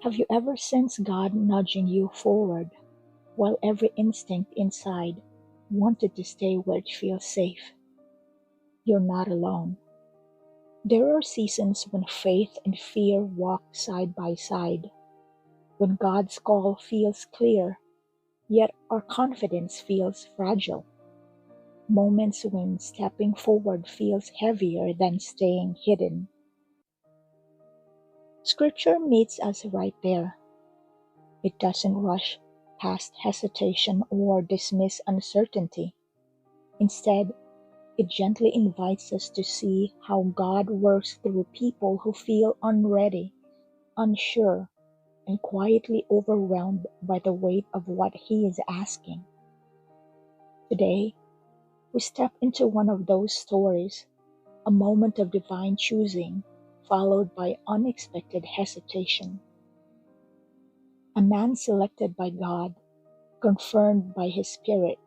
Have you ever sensed God nudging you forward while every instinct inside wanted to stay where it feels safe? You're not alone. There are seasons when faith and fear walk side by side, when God's call feels clear, yet our confidence feels fragile. Moments when stepping forward feels heavier than staying hidden. Scripture meets us right there. It doesn't rush past hesitation or dismiss uncertainty. Instead, it gently invites us to see how God works through people who feel unready, unsure, and quietly overwhelmed by the weight of what He is asking. Today, we step into one of those stories, a moment of divine choosing, followed by unexpected hesitation. A man selected by God, confirmed by His Spirit,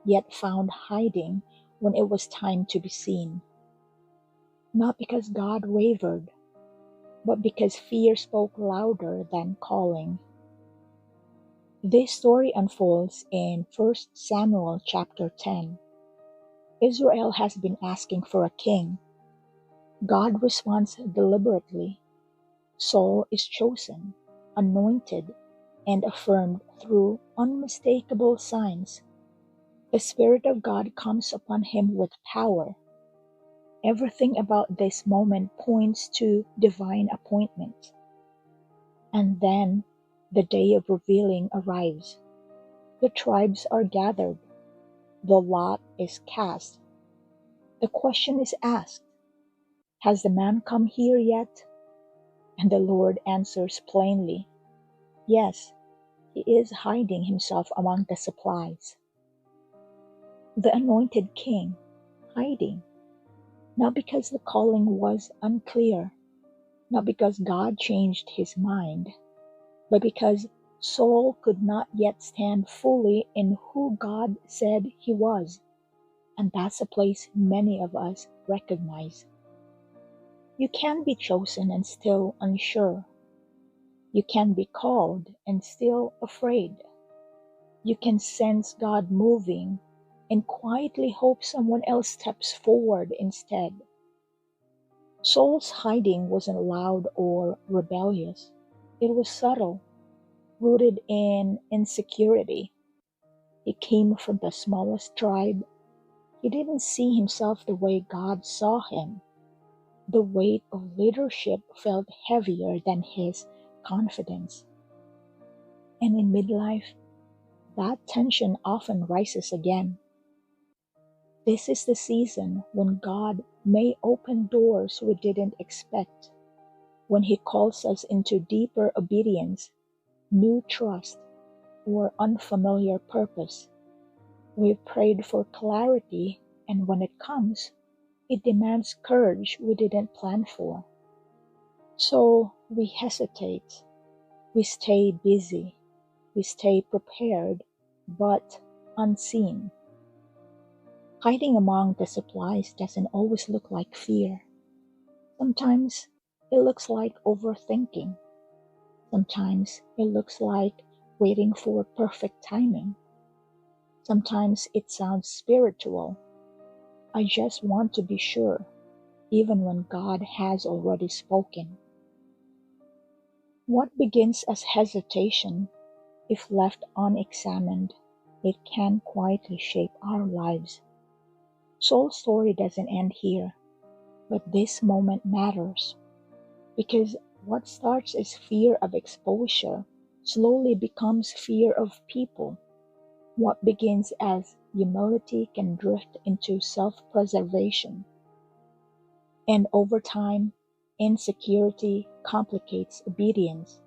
yet found hiding when it was time to be seen. Not because God wavered, but because fear spoke louder than calling. This story unfolds in 1 Samuel chapter 10. Israel has been asking for a king. God responds deliberately. Saul is chosen, anointed, and affirmed through unmistakable signs. The Spirit of God comes upon him with power. Everything about this moment points to divine appointment. And then the day of revealing arrives. The tribes are gathered. The lot is cast. The question is asked, has the man come here yet? And the Lord answers plainly, yes, he is hiding himself among the supplies. The anointed king, hiding, not because the calling was unclear, not because God changed his mind, but because Saul could not yet stand fully in who God said he was. And that's a place many of us recognize. You can be chosen and still unsure. You can be called and still afraid. You can sense God moving and quietly hope someone else steps forward instead. Saul's hiding wasn't loud or rebellious. It was subtle, rooted in insecurity. He came from the smallest tribe. He didn't see himself the way God saw him. The weight of leadership felt heavier than his confidence. And in midlife, that tension often rises again. This is the season when God may open doors we didn't expect, when He calls us into deeper obedience, new trust, or unfamiliar purpose. We've prayed for clarity, and when it comes, it demands courage we didn't plan for. So we hesitate, we stay busy, we stay prepared, but unseen. Hiding among the supplies doesn't always look like fear. Sometimes it looks like overthinking. Sometimes it looks like waiting for perfect timing. Sometimes it sounds spiritual. I just want to be sure, even when God has already spoken. What begins as hesitation, if left unexamined, it can quietly shape our lives. Saul's story doesn't end here, but this moment matters because what starts as fear of exposure slowly becomes fear of people. What begins as humility can drift into self-preservation. And over time, insecurity complicates obedience.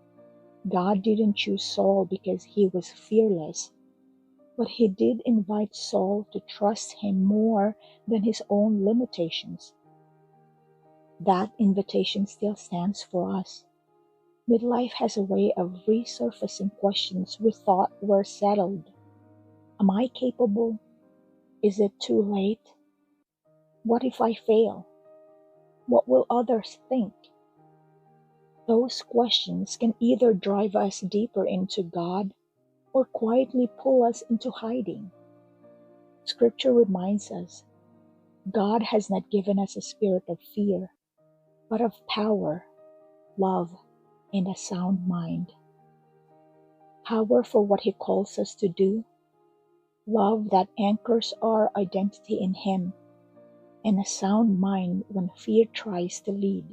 God didn't choose Saul because he was fearless, but he did invite Saul to trust him more than his own limitations. That invitation still stands for us. Midlife has a way of resurfacing questions we thought were settled. Am I capable? Is it too late? What if I fail? What will others think? Those questions can either drive us deeper into God or quietly pull us into hiding. Scripture reminds us God has not given us a spirit of fear, but of power, love, and a sound mind. Power for what He calls us to do, love that anchors our identity in Him, and a sound mind when fear tries to lead.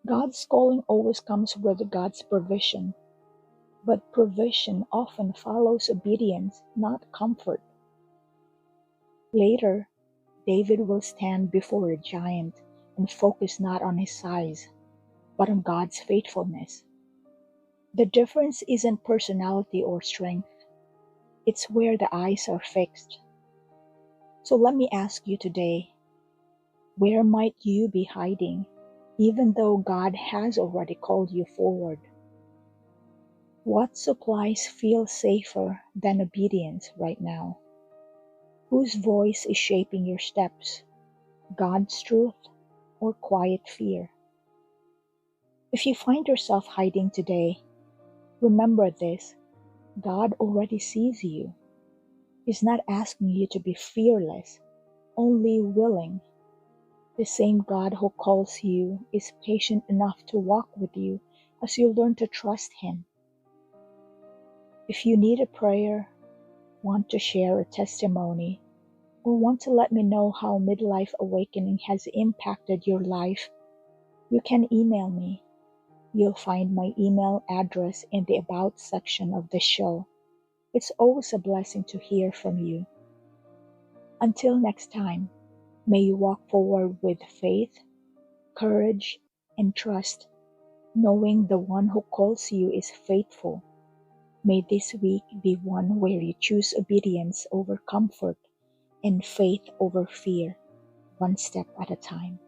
God's calling always comes with God's provision, but provision often follows obedience, not comfort. Later, David will stand before a giant and focus not on his size, but on God's faithfulness. The difference isn't personality or strength, it's where the eyes are fixed. So let me ask you today, where might you be hiding, even though God has already called you forward? What supplies feel safer than obedience right now? Whose voice is shaping your steps? God's truth or quiet fear? If you find yourself hiding today, remember this: God already sees you. He's not asking you to be fearless, only willing. The same God who calls you is patient enough to walk with you as you learn to trust Him. If you need a prayer, want to share a testimony, or want to let me know how Midlife Awakening has impacted your life, you can email me. You'll find my email address in the About section of the show. It's always a blessing to hear from you. Until next time, may you walk forward with faith, courage, and trust, knowing the one who calls you is faithful. May this week be one where you choose obedience over comfort and faith over fear, one step at a time.